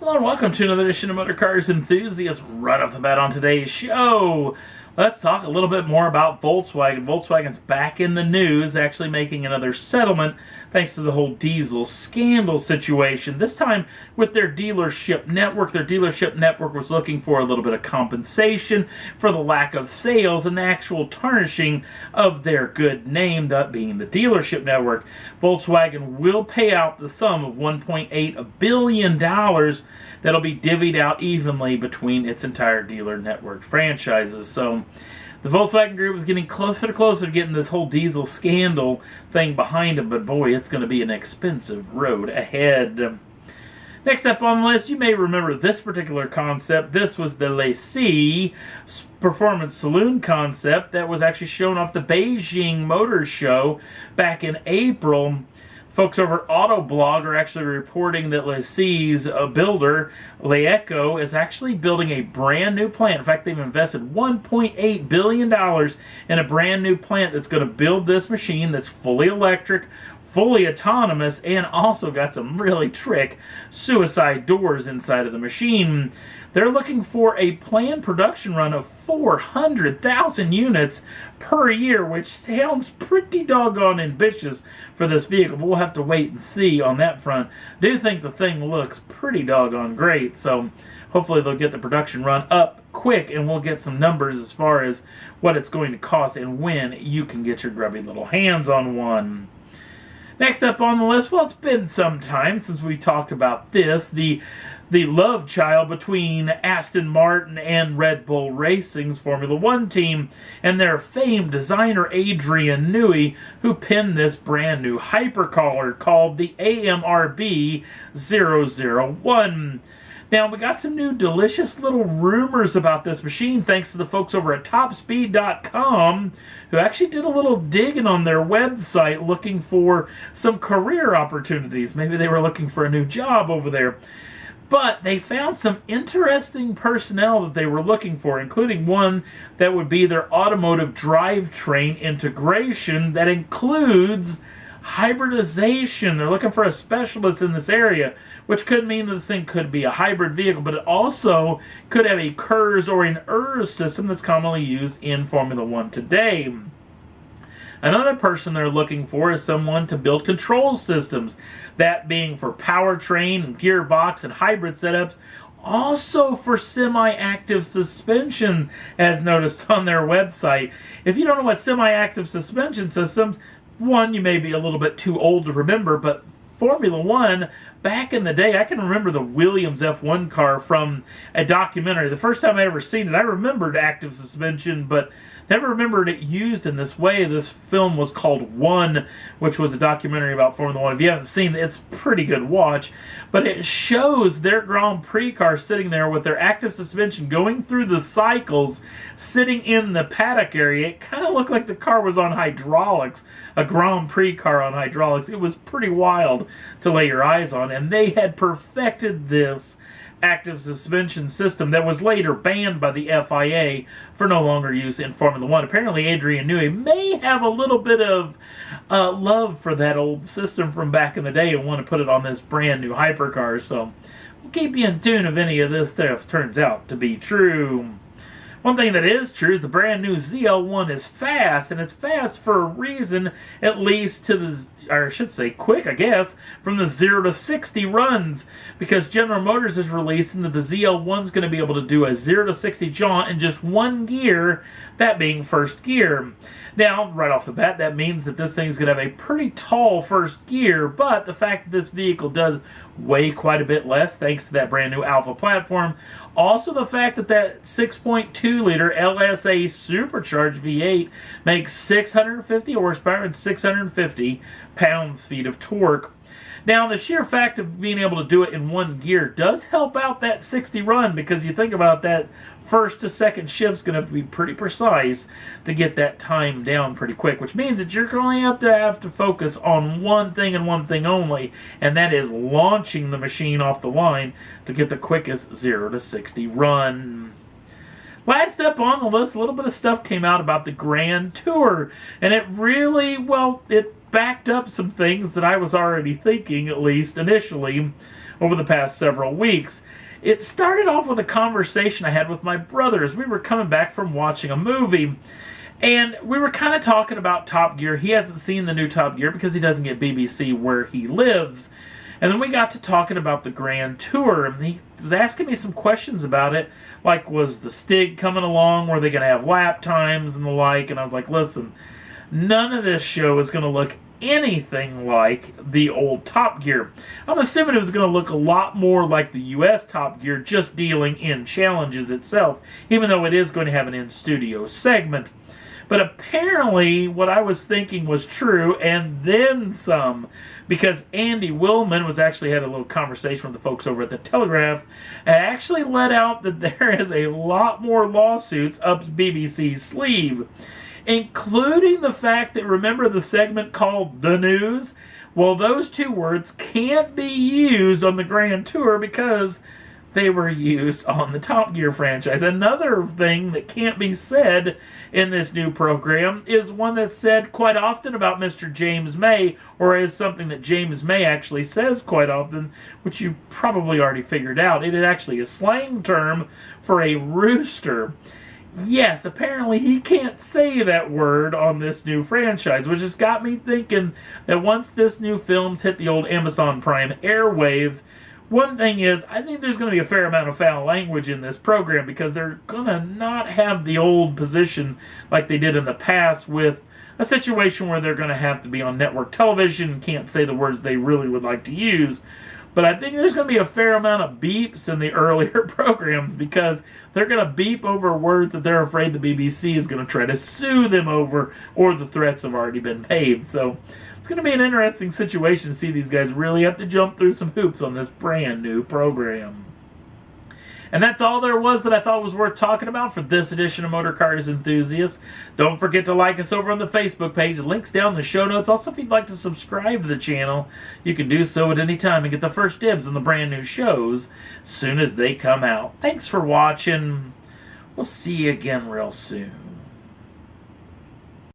Hello and welcome to another edition of Motor Cars Enthusiasts. Right off the bat on today's show, let's talk a little bit more about Volkswagen. Volkswagen's back in the news, actually making another settlement thanks to the whole diesel scandal situation. This time with their dealership network. Their dealership network was looking for a little bit of compensation for the lack of sales and the actual tarnishing of their good name, that being the dealership network. Volkswagen will pay out the sum of $1.8 billion that'll be divvied out evenly between its entire dealer network franchises. So the Volkswagen Group is getting closer to getting this whole diesel scandal thing behind them, but boy, it's going to be an expensive road ahead. Next up on the list, you may remember this particular concept. This was the LeSee performance saloon concept that was actually shown off the Beijing Motor Show back in April. Folks over at Autoblog are actually reporting that LeSee's builder, LeEco, is actually building a brand new plant. In fact, they've invested $1.8 billion in a brand new plant that's going to build this machine that's fully electric, fully autonomous, and also got some really trick suicide doors inside of the machine. They're looking for a planned production run of 400,000 units per year, which sounds pretty doggone ambitious for this vehicle, but we'll have to wait and see on that front. I do think the thing looks pretty doggone great, so hopefully they'll get the production run up quick and we'll get some numbers as far as what it's going to cost and when you can get your grubby little hands on one. Next up on the list, well, it's been some time since we talked about this. The love child between Aston Martin and Red Bull Racing's Formula One team and their famed designer Adrian Newey, who penned this brand new hypercar called the AMRB 001. Now, we got some new delicious little rumors about this machine thanks to the folks over at topspeed.com, who actually did a little digging on their website looking for some career opportunities. Maybe they were looking for a new job over there. But they found some interesting personnel that they were looking for, including one that would be their automotive drivetrain integration that includes hybridization. They're looking for a specialist in this area, which could mean that the thing could be a hybrid vehicle, but it also could have a KERS or an ERS system that's commonly used in Formula One today. Another person they're looking for is someone to build control systems, that being for powertrain, gearbox, and hybrid setups, also for semi-active suspension, as noticed on their website. If you don't know what semi-active suspension systems, one, you may be a little bit too old to remember, but Formula One, back in the day, I can remember the Williams F1 car from a documentary. The first time I ever seen it, I remembered active suspension, but never remembered it used in this way. This film was called One, which was a documentary about Formula One. If you haven't seen it, it's a pretty good watch. But it shows their Grand Prix car sitting there with their active suspension going through the cycles, sitting in the paddock area. It kind of looked like the car was on hydraulics, a Grand Prix car on hydraulics. It was pretty wild to lay your eyes on. And they had perfected this active suspension system that was later banned by the FIA for no longer use in Formula One. Apparently, Adrian Newey may have a little bit of love for that old system from back in the day and want to put it on this brand new hypercar. So we'll keep you in tune if any of this stuff turns out to be true. One thing that is true is the brand new ZL1 is fast, and it's fast for a reason, at least to the, or I should say quick, I guess, from the 0 to 60 runs, because General Motors is releasing that the ZL1 is going to be able to do a 0 to 60 jaunt in just one gear, that being first gear. Now, right off the bat, that means that this thing is going to have a pretty tall first gear, but the fact that this vehicle does weigh quite a bit less thanks to that brand new Alpha platform, also the fact that that 6.2-liter LSA supercharged V8 makes 650 horsepower and 650 pounds-feet of torque. Now, the sheer fact of being able to do it in one gear does help out that 60 run, because you think about that first to second shift's going to have to be pretty precise to get that time down pretty quick, which means that you're going to have to focus on one thing and one thing only, and that is launching the machine off the line to get the quickest 0 to 60 run. Last up on the list, a little bit of stuff came out about the Grand Tour, and it really, well, it backed up some things that I was already thinking, at least initially. over the past several weeks. It started off with a conversation I had with my brother as we were coming back from watching a movie. And we were kind of talking about Top Gear. He hasn't seen the new Top Gear because he doesn't get BBC where he lives. And then we got to talking about the Grand Tour, and he was asking me some questions about it, like, was the Stig coming along? Were they going to have lap times and the like? And I was like, listen, none of this show is going to look anything like the old Top Gear. I'm assuming it was going to look a lot more like the US Top Gear, just dealing in challenges itself, even though it is going to have an in-studio segment. But apparently what I was thinking was true, and then some, because Andy Willman was actually had a little conversation with the folks over at the Telegraph, and actually let out that there is a lot more lawsuits up BBC's sleeve, including the fact that, remember the segment called The News? Well, those two words can't be used on the Grand Tour because they were used on the Top Gear franchise. Another thing that can't be said in this new program is one that's said quite often about Mr. James May, or is something that James May actually says quite often, which you probably already figured out. It is actually a slang term for a rooster. Yes, apparently he can't say that word on this new franchise, which has got me thinking that once this new film's hit the old Amazon Prime airwaves, one thing is, I think there's going to be a fair amount of foul language in this program because they're going to not have the old position like they did in the past with a situation where they're going to have to be on network television and can't say the words they really would like to use. But I think there's going to be a fair amount of beeps in the earlier programs because they're going to beep over words that they're afraid the BBC is going to try to sue them over, or the threats have already been paid. So it's going to be an interesting situation to see these guys really have to jump through some hoops on this brand new program. And that's all there was that I thought was worth talking about for this edition of Motor Cars Enthusiasts. Don't forget to like us over on the Facebook page. Links down in the show notes. Also, if you'd like to subscribe to the channel, you can do so at any time and get the first dibs on the brand new shows as soon as they come out. Thanks for watching. We'll see you again real soon.